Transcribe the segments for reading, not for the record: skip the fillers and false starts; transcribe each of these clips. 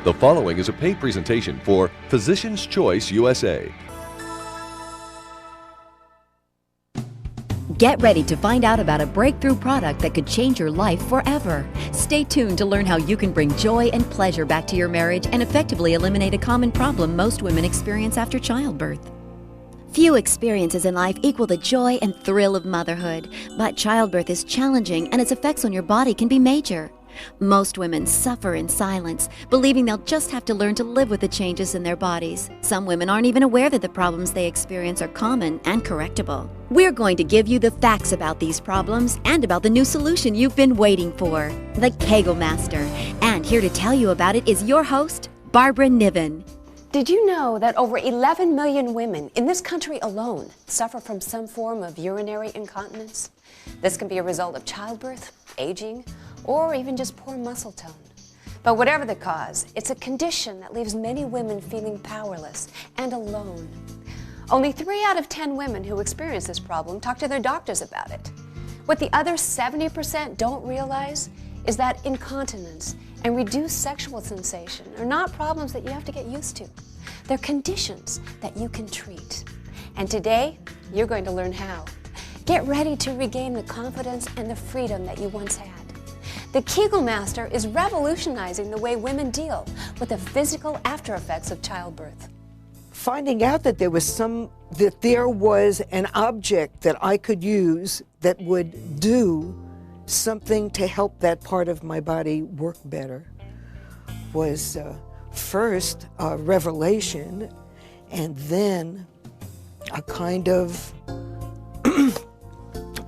The following is a paid presentation for Physician's Choice USA. Get ready to find out about a breakthrough product that could change your life forever. Stay tuned to learn how you can bring joy and pleasure back to your marriage and effectively eliminate a common problem most women experience after childbirth. Few experiences in life equal the joy and thrill of motherhood, but childbirth is challenging and its effects on your body can be major. Most women suffer in silence, believing they'll just have to learn to live with the changes in their bodies. Some women aren't even aware that the problems they experience are common and correctable. We're going to give you the facts about these problems and about the new solution you've been waiting for, the Kegelmaster. And here to tell you about it is your host, Barbara Niven. Did you know that over 11 million women in this country alone suffer from some form of urinary incontinence? This can be a result of childbirth, aging, or even just poor muscle tone. But whatever the cause, it's a condition that leaves many women feeling powerless and alone. Only 3 out of 10 women who experience this problem talk to their doctors about it. What the other 70% don't realize is that incontinence and reduced sexual sensation are not problems that you have to get used to. They're conditions that you can treat. And today, you're going to learn how. Get ready to regain the confidence and the freedom that you once had. The Kegelmaster is revolutionizing the way women deal with the physical after effects of childbirth. Finding out that there was an object that I could use that would do something to help that part of my body work better was first a revelation and then a kind of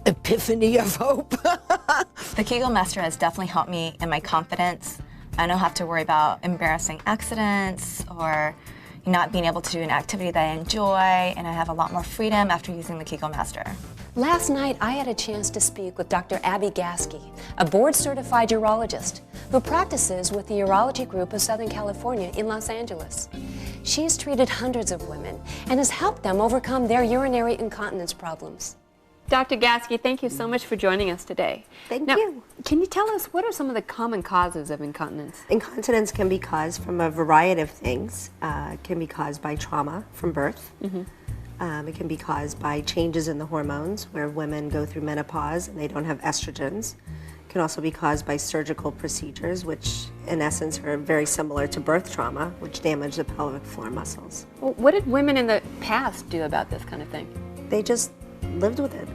epiphany of hope. The Kegelmaster has definitely helped me in my confidence. I don't have to worry about embarrassing accidents or not being able to do an activity that I enjoy, and I have a lot more freedom after using the Kegelmaster. Last night, I had a chance to speak with Dr. Abby Gasky, a board-certified urologist who practices with the Urology Group of Southern California in Los Angeles. She's treated hundreds of women and has helped them overcome their urinary incontinence problems. Dr. Gasky, thank you so much for joining us today. Thank you. Can you tell us what are some of the common causes of incontinence? Incontinence can be caused from a variety of things. It can be caused by trauma from birth. It can be caused by changes in the hormones, where women go through menopause and they don't have estrogens. It can also be caused by surgical procedures, which in essence are very similar to birth trauma, which damage the pelvic floor muscles. Well, what did women in the past do about this kind of thing? They just lived with it.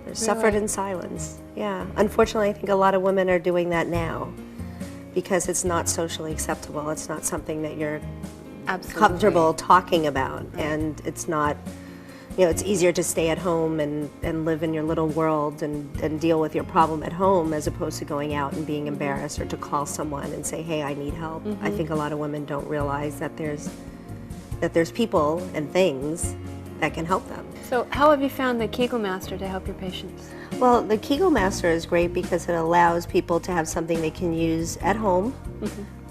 They suffered in silence. Yeah. Unfortunately, I think a lot of women are doing that now because it's not socially acceptable. It's not something that you're comfortable talking about, and it's not, it's easier to stay at home and live in your little world and deal with your problem at home as opposed to going out and being embarrassed or to call someone and say, hey, I need help. I think a lot of women don't realize that there's people and things that can help them. So how have you found the Kegelmaster to help your patients? Well, the Kegelmaster is great because it allows people to have something they can use at home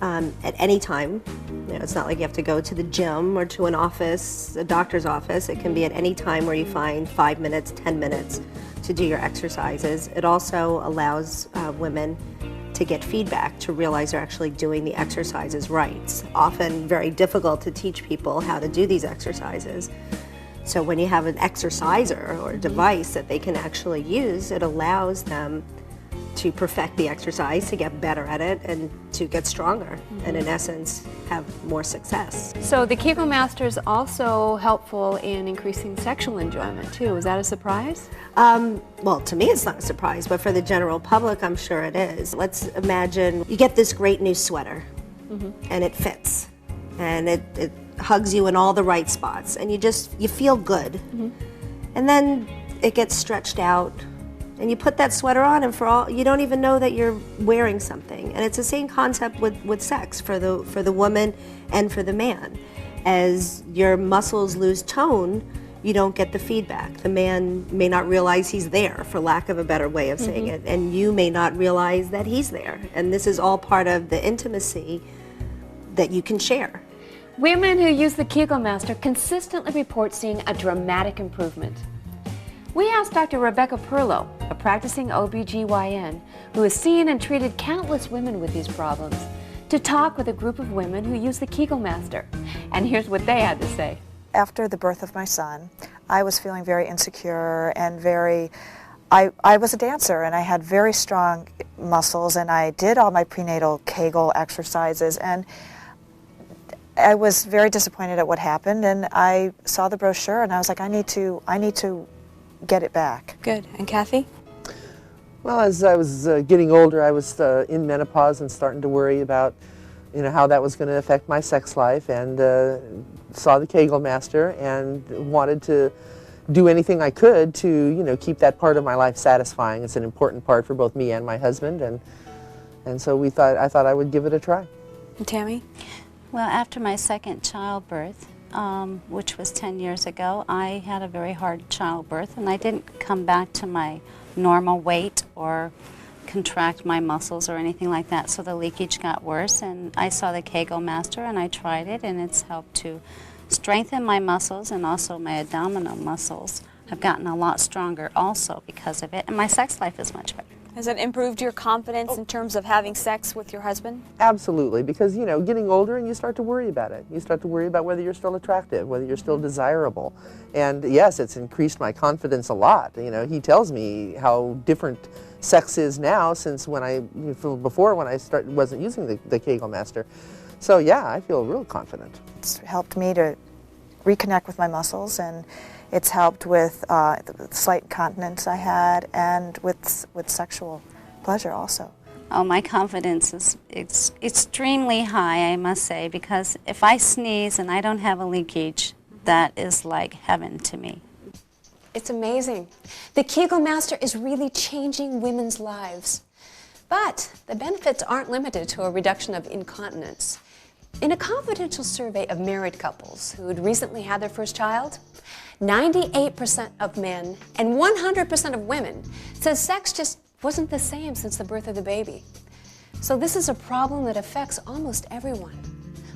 at any time. It's not like you have to go to the gym or to an office, a doctor's office. It can be at any time where you find 5 minutes, 10 minutes to do your exercises. It also allows women to get feedback, to realize they're actually doing the exercises right. It's often very difficult to teach people how to do these exercises. So when you have an exerciser or a device that they can actually use, it allows them to perfect the exercise, to get better at it, and to get stronger, and in essence, have more success. So the Kegelmaster is also helpful in increasing sexual enjoyment too. Is that a surprise? Well, to me it's not a surprise, but for the general public, I'm sure it is. Let's imagine you get this great new sweater, and it fits, and it hugs you in all the right spots, and you feel good. And then it gets stretched out, and you put that sweater on, and you don't even know that you're wearing something. And it's the same concept with sex for the woman and for the man. As your muscles lose tone, you don't get the feedback. The man may not realize he's there, for lack of a better way of saying it, and you may not realize that he's there. And this is all part of the intimacy that you can share. Women who use the Kegelmaster consistently report seeing a dramatic improvement. We asked Dr. Rebecca Perlow, a practicing OBGYN who has seen and treated countless women with these problems, to talk with a group of women who use the Kegelmaster. And here's what they had to say. After the birth of my son, I was feeling very insecure and I was a dancer and I had very strong muscles and I did all my prenatal Kegel exercises, and I was very disappointed at what happened, and I saw the brochure and I was like, I need to get it back. Good. And Kathy? Well, as I was getting older, I was in menopause and starting to worry about, how that was going to affect my sex life, and saw the Kegelmaster and wanted to do anything I could to, keep that part of my life satisfying. It's an important part for both me and my husband, and so I thought I would give it a try. And Tammy? Well, after my second childbirth, which was 10 years ago, I had a very hard childbirth, and I didn't come back to my normal weight or contract my muscles or anything like that, so the leakage got worse, and I saw the Kegelmaster and I tried it, and it's helped to strengthen my muscles, and also my abdominal muscles have gotten a lot stronger also because of it, and my sex life is much better. Has it improved your confidence in terms of having sex with your husband? Absolutely, because, getting older and you start to worry about it. You start to worry about whether you're still attractive, whether you're still desirable. And yes, it's increased my confidence a lot. He tells me how different sex is now since before when I wasn't using the Kegelmaster. So yeah, I feel real confident. It's helped me to reconnect with my muscles, and it's helped with the slight incontinence I had, and with sexual pleasure also. Oh, my confidence is extremely high, I must say, because if I sneeze and I don't have a leakage, that is like heaven to me. It's amazing. The Kegelmaster is really changing women's lives. But the benefits aren't limited to a reduction of incontinence. In a confidential survey of married couples who had recently had their first child, 98% of men and 100% of women said sex just wasn't the same since the birth of the baby. So this is a problem that affects almost everyone.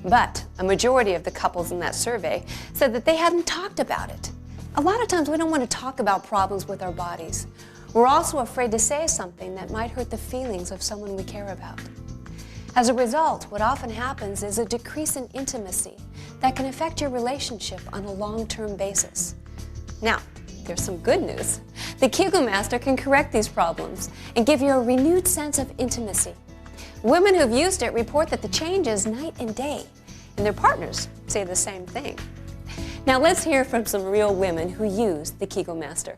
But a majority of the couples in that survey said that they hadn't talked about it. A lot of times we don't want to talk about problems with our bodies. We're also afraid to say something that might hurt the feelings of someone we care about. As a result, what often happens is a decrease in intimacy that can affect your relationship on a long-term basis. Now, there's some good news. The Kegelmaster can correct these problems and give you a renewed sense of intimacy. Women who've used it report that the change is night and day, and their partners say the same thing. Now let's hear from some real women who use the Kegelmaster.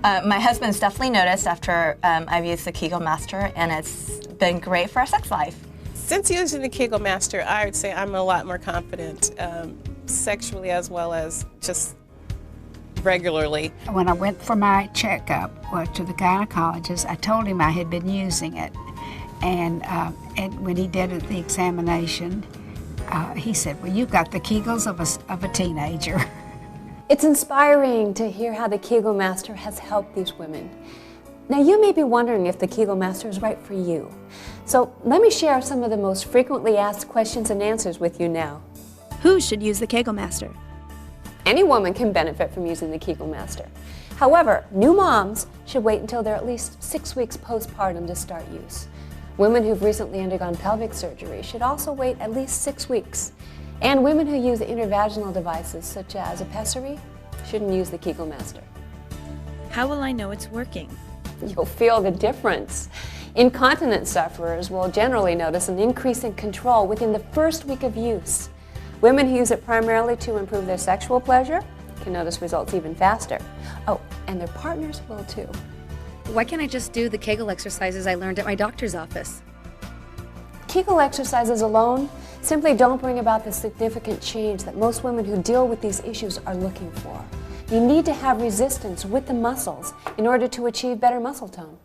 My husband's definitely noticed after I've used the Kegelmaster, and it's been great for our sex life. Since using the Kegelmaster, I would say I'm a lot more confident sexually as well as just regularly. When I went for my checkup to the gynecologist, I told him I had been using it. And when he did the examination, he said, well, you've got the Kegels of a teenager. It's inspiring to hear how the Kegelmaster has helped these women. Now you may be wondering if the Kegelmaster is right for you. So let me share some of the most frequently asked questions and answers with you now. Who should use the Kegelmaster? Any woman can benefit from using the Kegelmaster. However, new moms should wait until they're at least 6 weeks postpartum to start use. Women who've recently undergone pelvic surgery should also wait at least 6 weeks. And women who use intervaginal devices such as a pessary shouldn't use the Kegelmaster. How will I know it's working? You'll feel the difference. Incontinence sufferers will generally notice an increase in control within the first week of use. Women who use it primarily to improve their sexual pleasure can notice results even faster. Oh, and their partners will too. Why can't I just do the Kegel exercises I learned at my doctor's office? Kegel exercises alone simply don't bring about the significant change that most women who deal with these issues are looking for. You need to have resistance with the muscles in order to achieve better muscle tone.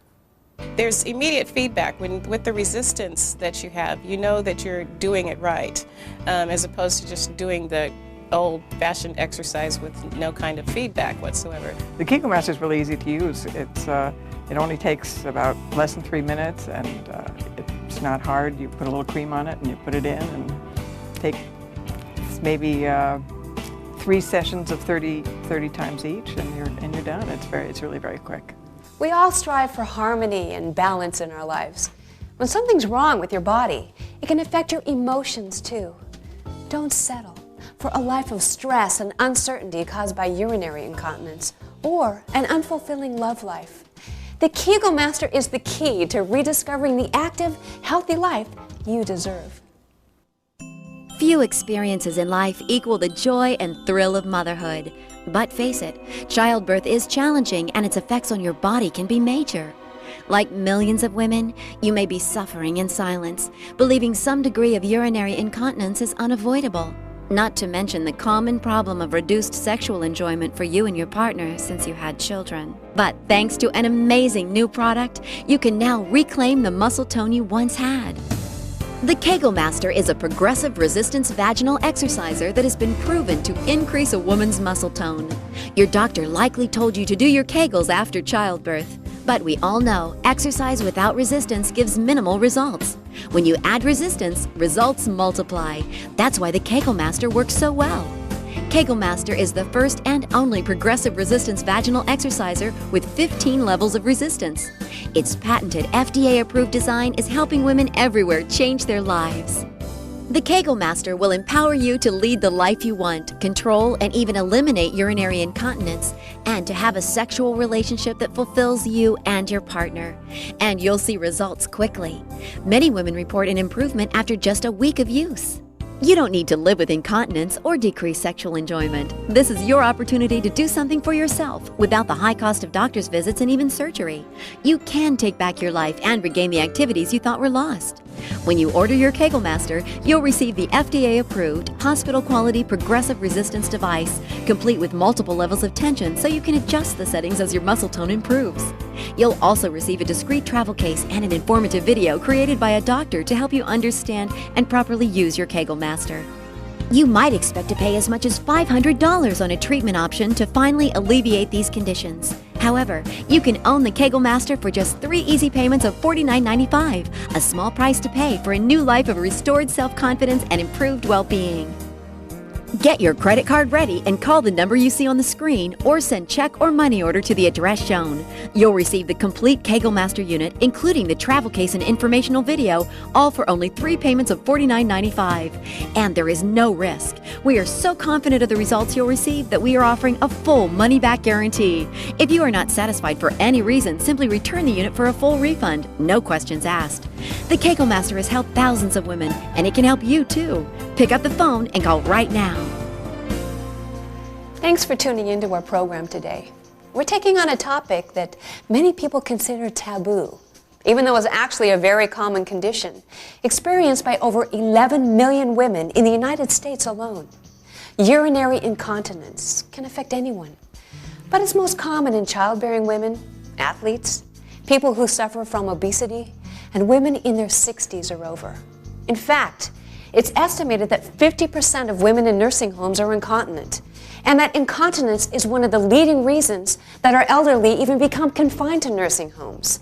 There's immediate feedback with the resistance that you have. You know that you're doing it right, as opposed to just doing the old-fashioned exercise with no kind of feedback whatsoever. The Kegelmaster is really easy to use. It only takes about less than 3 minutes, and it's not hard. You put a little cream on it and you put it in, and take maybe 3 sessions of 30 times each, and you're done. It's really very quick. We all strive for harmony and balance in our lives, When something's wrong with your body, it can affect your emotions too. Don't settle for a life of stress and uncertainty caused by urinary incontinence or an unfulfilling love life. The Kegelmaster is the key to rediscovering the active, healthy life you deserve. Few experiences in life equal the joy and thrill of motherhood. But face it, childbirth is challenging and its effects on your body can be major. Like millions of women, you may be suffering in silence, believing some degree of urinary incontinence is unavoidable. Not to mention the common problem of reduced sexual enjoyment for you and your partner since you had children. But thanks to an amazing new product, you can now reclaim the muscle tone you once had. The Kegelmaster is a progressive resistance vaginal exerciser that has been proven to increase a woman's muscle tone. Your doctor likely told you to do your Kegels after childbirth. But we all know exercise without resistance gives minimal results. When you add resistance, results multiply. That's why the Kegelmaster works so well. Kegelmaster is the first and only progressive resistance vaginal exerciser with 15 levels of resistance. Its patented FDA-approved design is helping women everywhere change their lives. The Kegelmaster will empower you to lead the life you want, control and even eliminate urinary incontinence, and to have a sexual relationship that fulfills you and your partner. And you'll see results quickly. Many women report an improvement after just a week of use. You don't need to live with incontinence or decrease sexual enjoyment. This is your opportunity to do something for yourself without the high cost of doctor's visits and even surgery. You can take back your life and regain the activities you thought were lost. When you order your Kegelmaster, you'll receive the FDA-approved, hospital-quality progressive resistance device, complete with multiple levels of tension so you can adjust the settings as your muscle tone improves. You'll also receive a discreet travel case and an informative video created by a doctor to help you understand and properly use your Kegelmaster. You might expect to pay as much as $500 on a treatment option to finally alleviate these conditions. However, you can own the Kegelmaster for just 3 easy payments of $49.95, a small price to pay for a new life of restored self-confidence and improved well-being. Get your credit card ready and call the number you see on the screen or send check or money order to the address shown. You'll receive the complete Kegelmaster unit, including the travel case and informational video, all for only 3 payments of $49.95. And there is no risk. We are so confident of the results you'll receive that we are offering a full money-back guarantee. If you are not satisfied for any reason, simply return the unit for a full refund, no questions asked. The Kegelmaster has helped thousands of women, and it can help you too. Pick up the phone and call right now. Thanks for tuning into our program today. We're taking on a topic that many people consider taboo, even though it's actually a very common condition, experienced by over 11 million women in the United States alone. Urinary incontinence can affect anyone, but it's most common in childbearing women, athletes, people who suffer from obesity, and women in their 60s or over. In fact, it's estimated that 50% of women in nursing homes are incontinent, and that incontinence is one of the leading reasons that our elderly even become confined to nursing homes.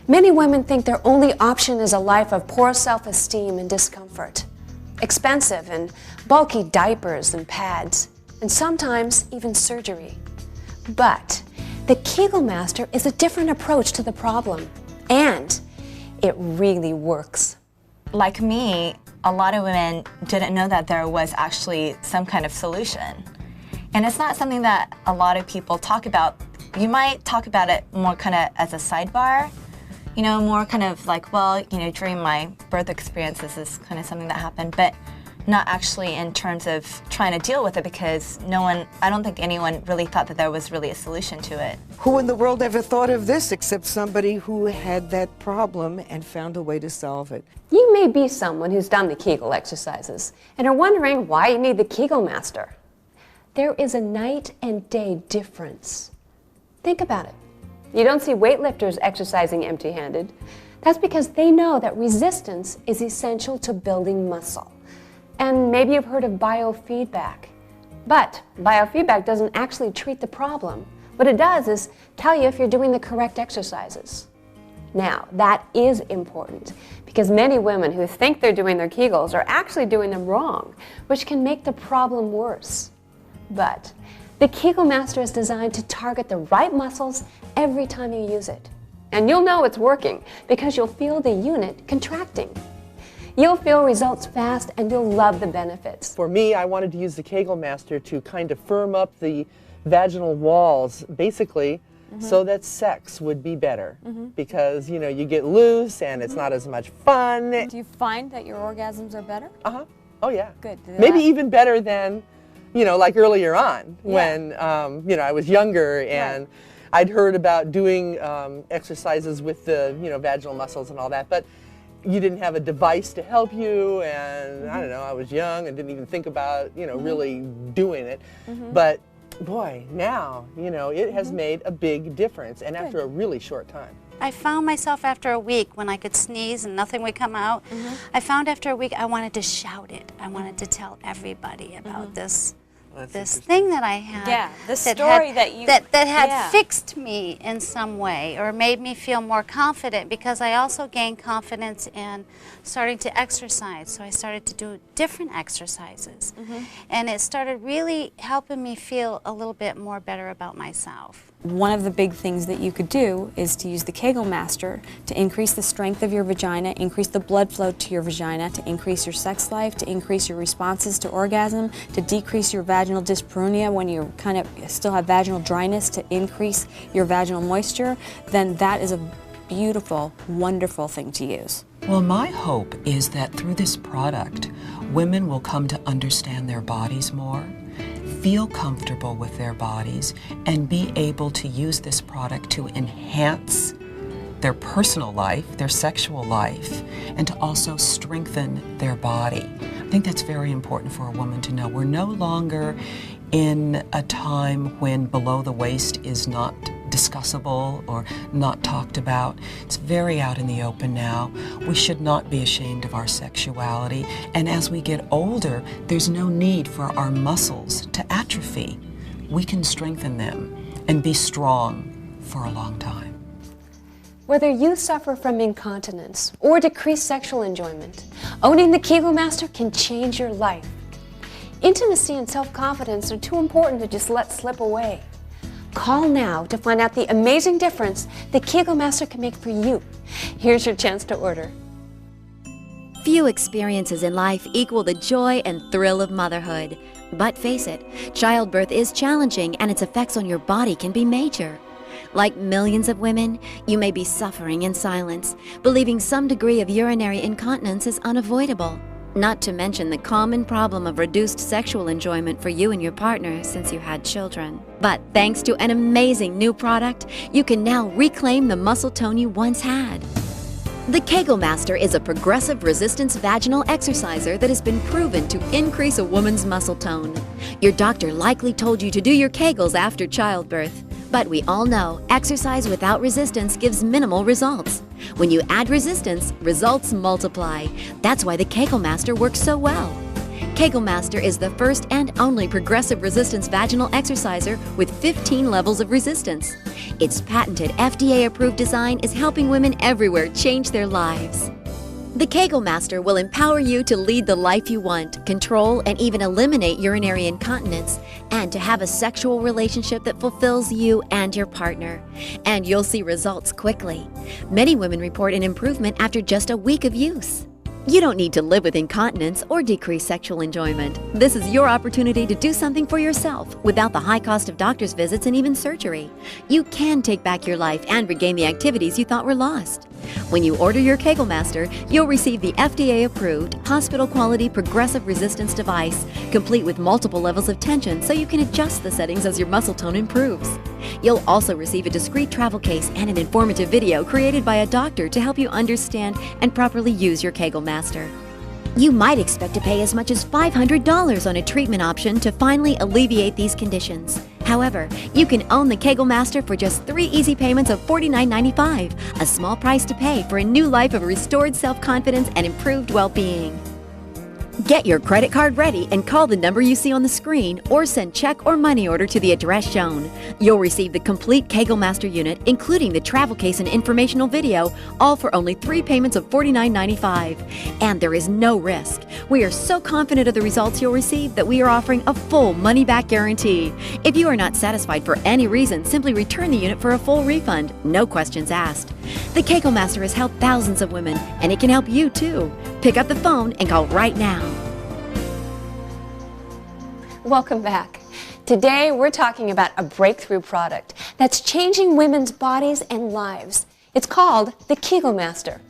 Many women think their only option is a life of poor self-esteem and discomfort, expensive and bulky diapers and pads, and sometimes even surgery. But the Kegelmaster is a different approach to the problem, and it really works. Like me, a lot of women didn't know that there was actually some kind of solution. And it's not something that a lot of people talk about. You might talk about it more kind of as a sidebar, you know, more kind of like, well, you know, during my birth experience, this is kind of something that happened, but not actually in terms of trying to deal with it, because I don't think anyone really thought that there was really a solution to it. Who in the world ever thought of this except somebody who had that problem and found a way to solve it? You may be someone who's done the Kegel exercises and are wondering why you need the Kegelmaster. There is a night and day difference. Think about it. You don't see weightlifters exercising empty-handed. That's because they know that resistance is essential to building muscle. And maybe you've heard of biofeedback. But biofeedback doesn't actually treat the problem. What it does is tell you if you're doing the correct exercises. Now, that is important because many women who think they're doing their Kegels are actually doing them wrong, which can make the problem worse. But the Kegelmaster is designed to target the right muscles every time you use it. And you'll know it's working because you'll feel the unit contracting. You'll feel results fast and you'll love the benefits. For me, I wanted to use the Kegelmaster to kind of firm up the vaginal walls, basically, so that sex would be better. Because, you know, you get loose and it's not as much fun. Do you find that your orgasms are better? Oh, yeah. Good. Maybe even better than, you know, like earlier on when, you know, I was younger and I'd heard about doing exercises with the, you know, vaginal muscles and all that, but you didn't have a device to help you, and I don't know, I was young and didn't even think about, you know, really doing it. But boy, now, you know, it has made a big difference, and after a really short time. I found myself after a week when I could sneeze and nothing would come out. I found after a week I wanted to shout it. I wanted to tell everybody about this thing that I had. Yeah, the story that had fixed me in some way or made me feel more confident, because I also gained confidence in starting to exercise. So I started to do different exercises. And it started really helping me feel a little bit more better about myself. One of the big things that you could do is to use the Kegelmaster to increase the strength of your vagina, increase the blood flow to your vagina, to increase your sex life, to increase your responses to orgasm, to decrease your vaginal dyspareunia when you kind of still have vaginal dryness, to increase your vaginal moisture. Then that is a beautiful, wonderful thing to use. Well, my hope is that through this product, women will come to understand their bodies more, feel comfortable with their bodies, and be able to use this product to enhance their personal life, their sexual life, and to also strengthen their body. I think that's very important for a woman to know. We're no longer in a time when below the waist is not discussable or not talked about. It's very out in the open now. We should not be ashamed of our sexuality. And as we get older, there's no need for our muscles to atrophy. We can strengthen them and be strong for a long time. Whether you suffer from incontinence or decreased sexual enjoyment, owning the Kegelmaster can change your life. Intimacy and self-confidence are too important to just let slip away. Call now to find out the amazing difference the Kegelmaster can make for you. Here's your chance to order. Few experiences in life equal the joy and thrill of motherhood. But face it, childbirth is challenging and its effects on your body can be major. Like millions of women, you may be suffering in silence, believing some degree of urinary incontinence is unavoidable. Not to mention the common problem of reduced sexual enjoyment for you and your partner since you had children. But thanks to an amazing new product, you can now reclaim the muscle tone you once had. The Kegelmaster is a progressive resistance vaginal exerciser that has been proven to increase a woman's muscle tone. Your doctor likely told you to do your Kegels after childbirth. But we all know exercise without resistance gives minimal results. When you add resistance, results multiply. That's why the Kegelmaster works so well. Kegelmaster is the first and only progressive resistance vaginal exerciser with 15 levels of resistance. Its patented FDA-approved design is helping women everywhere change their lives. The Kegelmaster will empower you to lead the life you want, control and even eliminate urinary incontinence, and to have a sexual relationship that fulfills you and your partner. And you'll see results quickly. Many women report an improvement after just a week of use. You don't need to live with incontinence or decreased sexual enjoyment. This is your opportunity to do something for yourself without the high cost of doctor's visits and even surgery. You can take back your life and regain the activities you thought were lost. When you order your Kegelmaster, you'll receive the FDA-approved, hospital-quality progressive resistance device, complete with multiple levels of tension so you can adjust the settings as your muscle tone improves. You'll also receive a discreet travel case and an informative video created by a doctor to help you understand and properly use your Kegelmaster. You might expect to pay as much as $500 on a treatment option to finally alleviate these conditions. However, you can own the Kegelmaster for just 3 easy payments of $49.95, a small price to pay for a new life of restored self-confidence and improved well-being. Get your credit card ready and call the number you see on the screen or send check or money order to the address shown. You'll receive the complete Kegelmaster unit, including the travel case and informational video, all for only 3 payments of $49.95. And there is no risk. We are so confident of the results you'll receive that we are offering a full money-back guarantee. If you are not satisfied for any reason, simply return the unit for a full refund, no questions asked. The Kegelmaster has helped thousands of women, and it can help you too. Pick up the phone and call right now. Welcome back. Today we're talking about a breakthrough product that's changing women's bodies and lives. It's called the Kegelmaster.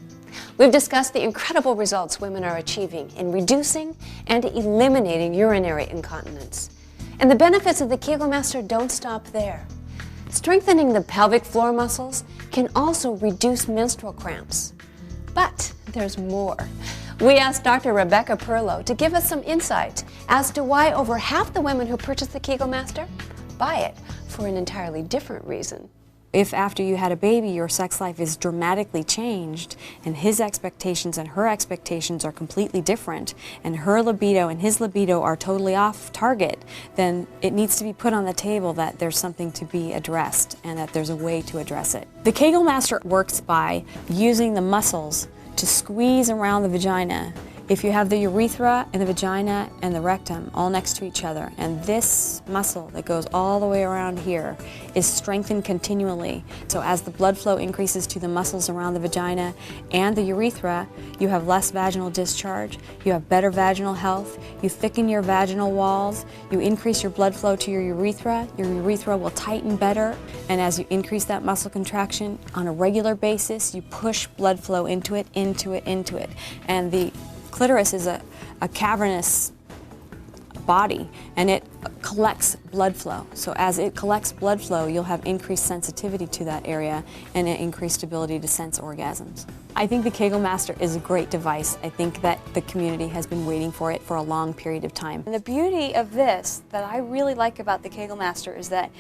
We've discussed the incredible results women are achieving in reducing and eliminating urinary incontinence. And the benefits of the Kegelmaster don't stop there. Strengthening the pelvic floor muscles can also reduce menstrual cramps. But there's more. We asked Dr. Rebecca Perlow to give us some insight as to why over half the women who purchase the Kegelmaster buy it for an entirely different reason. If after you had a baby your sex life is dramatically changed and his expectations and her expectations are completely different and her libido and his libido are totally off target, then it needs to be put on the table that there's something to be addressed and that there's a way to address it. The Kegelmaster works by using the muscles to squeeze around the vagina. If you have the urethra and the vagina and the rectum all next to each other, and this muscle that goes all the way around here is strengthened continually, so as the blood flow increases to the muscles around the vagina and the urethra, you have less vaginal discharge, you have better vaginal health, you thicken your vaginal walls, you increase your blood flow to your urethra will tighten better, and as you increase that muscle contraction on a regular basis, you push blood flow into it. And the clitoris is a cavernous body, and it collects blood flow. So as it collects blood flow, you'll have increased sensitivity to that area and an increased ability to sense orgasms. I think the Kegelmaster is a great device. I think that the community has been waiting for it for a long period of time. And the beauty of this that I really like about the Kegelmaster is that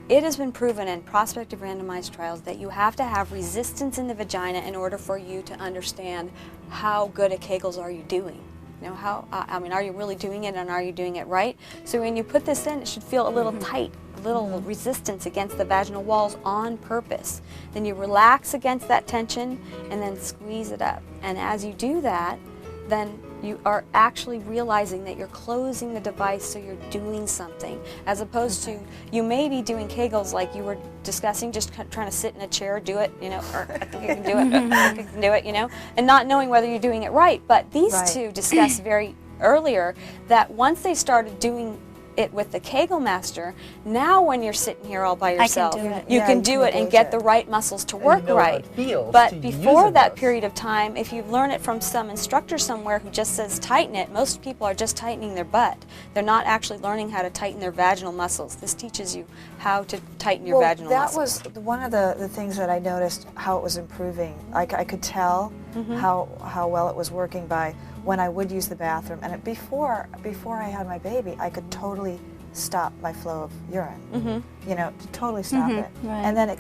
it has been proven in prospective randomized trials that you have to have resistance in the vagina in order for you to understand how good at Kegels are you doing. You know, are you really doing it and are you doing it right? So when you put this in, it should feel a little tight, a little resistance against the vaginal walls on purpose. Then you relax against that tension and then squeeze it up. And as you do that, then you are actually realizing that you're closing the device, so you're doing something, as opposed to you may be doing Kegels like you were discussing, just trying to sit in a chair, do it, you know, or I think I can do it, I think I can do it, you know, and not knowing whether you're doing it right. But these two discussed very earlier that once they started doing it with the Kegelmaster, now when you're sitting here all by yourself, you can do it and get the right muscles to work right. But before that period of time, if you learn it from some instructor somewhere who just says tighten it, most people are just tightening their butt. They're not actually learning how to tighten their vaginal muscles. This teaches you how to tighten your vaginal muscles. That was one of the things that I noticed, how it was improving. I could tell how well it was working by when I would use the bathroom. And before I had my baby, I could totally stop my flow of urine. You know, totally stop it. And then it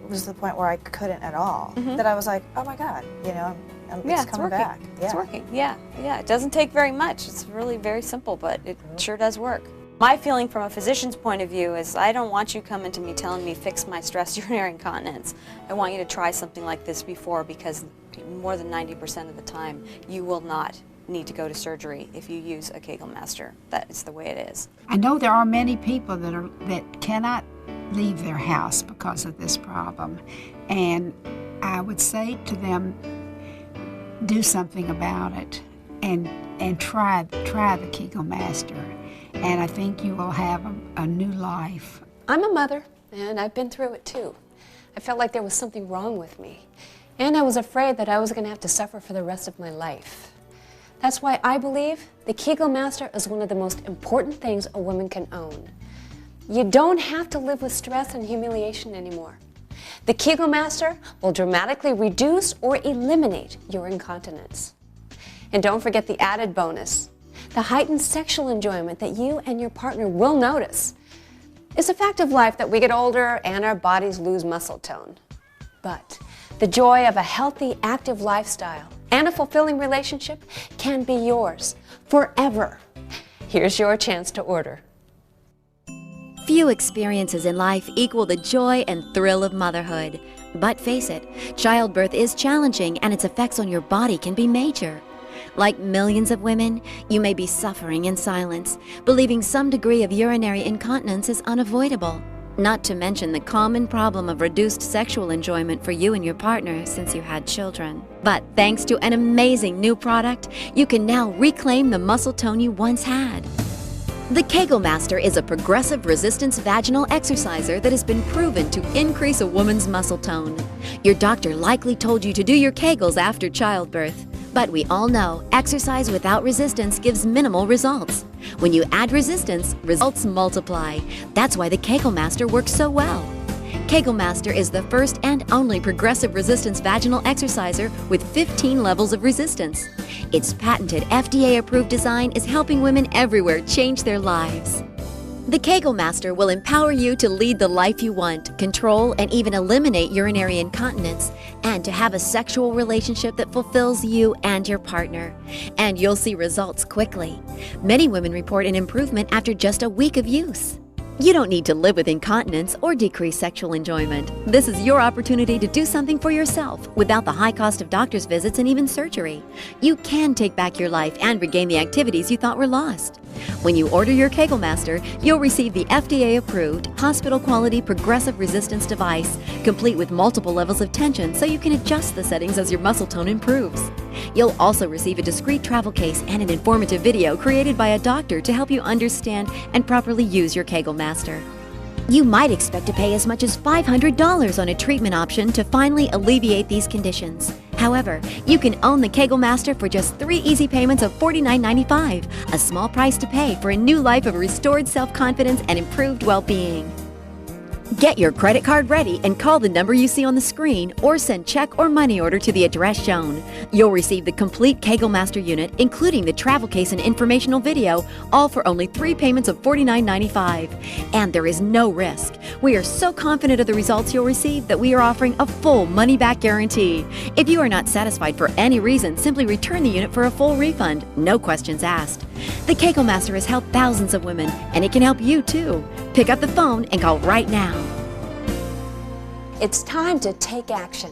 was to the point where I couldn't at all. That I was like, oh my God, you know, it's coming back. It's working. Yeah. It doesn't take very much. It's really very simple, but it sure does work. My feeling from a physician's point of view is I don't want you coming to me telling me fix my stress urinary incontinence. I want you to try something like this before, because more than 90% of the time you will not need to go to surgery if you use a Kegelmaster. That is the way it is. I know there are many people that cannot leave their house because of this problem, and I would say to them, do something about it and try the Kegelmaster, and I think you will have a new life. I'm a mother, and I've been through it too. I felt like there was something wrong with me, and I was afraid that I was going to have to suffer for the rest of my life. That's why I believe the Kegelmaster is one of the most important things a woman can own. You don't have to live with stress and humiliation anymore. The Kegelmaster will dramatically reduce or eliminate your incontinence. And don't forget the added bonus, the heightened sexual enjoyment that you and your partner will notice. It's a fact of life that we get older and our bodies lose muscle tone. But the joy of a healthy, active lifestyle and a fulfilling relationship can be yours forever. Here's your chance to order. Few experiences in life equal the joy and thrill of motherhood. But face it, childbirth is challenging and its effects on your body can be major. Like millions of women, you may be suffering in silence, believing some degree of urinary incontinence is unavoidable. Not to mention the common problem of reduced sexual enjoyment for you and your partner since you had children. But thanks to an amazing new product, you can now reclaim the muscle tone you once had. The Kegelmaster is a progressive resistance vaginal exerciser that has been proven to increase a woman's muscle tone. Your doctor likely told you to do your Kegels after childbirth. But we all know exercise without resistance gives minimal results. When you add resistance, results multiply. That's why the Kegelmaster works so well. Kegelmaster is the first and only progressive resistance vaginal exerciser with 15 levels of resistance. Its patented FDA-approved design is helping women everywhere change their lives. The Kegelmaster will empower you to lead the life you want, control and even eliminate urinary incontinence, and to have a sexual relationship that fulfills you and your partner. And you'll see results quickly. Many women report an improvement after just a week of use. You don't need to live with incontinence or decrease sexual enjoyment. This is your opportunity to do something for yourself without the high cost of doctor's visits and even surgery. You can take back your life and regain the activities you thought were lost. When you order your Kegelmaster, you'll receive the FDA-approved, hospital-quality progressive resistance device, complete with multiple levels of tension so you can adjust the settings as your muscle tone improves. You'll also receive a discreet travel case and an informative video created by a doctor to help you understand and properly use your Kegelmaster. You might expect to pay as much as $500 on a treatment option to finally alleviate these conditions. However, you can own the Kegelmaster for just 3 easy payments of $49.95, a small price to pay for a new life of restored self-confidence and improved well-being. Get your credit card ready and call the number you see on the screen or send check or money order to the address shown. You'll receive the complete Kegelmaster unit, including the travel case and informational video, all for only 3 payments of $49.95. And there is no risk. We are so confident of the results you'll receive that we are offering a full money-back guarantee. If you are not satisfied for any reason, simply return the unit for a full refund, no questions asked. The Kegelmaster has helped thousands of women, and it can help you too. Pick up the phone and call right now. It's time to take action,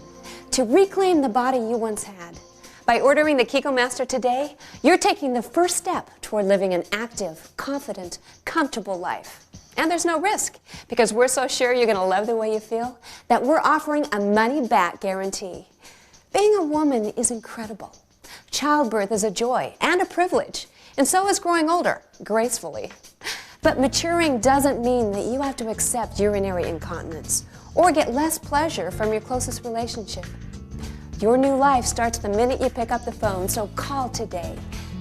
to reclaim the body you once had. By ordering the Kegelmaster today, you're taking the first step toward living an active, confident, comfortable life. And there's no risk, because we're so sure you're going to love the way you feel that we're offering a money-back guarantee. Being a woman is incredible. Childbirth is a joy and a privilege, and so is growing older, gracefully. But maturing doesn't mean that you have to accept urinary incontinence or get less pleasure from your closest relationship. Your new life starts the minute you pick up the phone, so call today.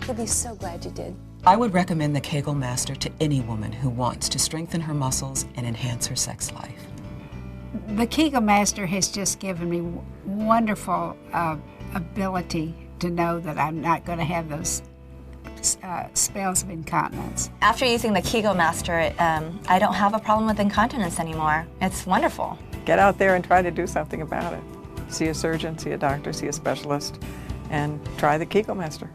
You'll be so glad you did. I would recommend the Kegelmaster to any woman who wants to strengthen her muscles and enhance her sex life. The Kegelmaster has just given me wonderful ability to know that I'm not going to have those spells of incontinence. After using the Kegelmaster, I don't have a problem with incontinence anymore. It's wonderful. Get out there and try to do something about it. See a surgeon, see a doctor, see a specialist, and try the Kegelmaster.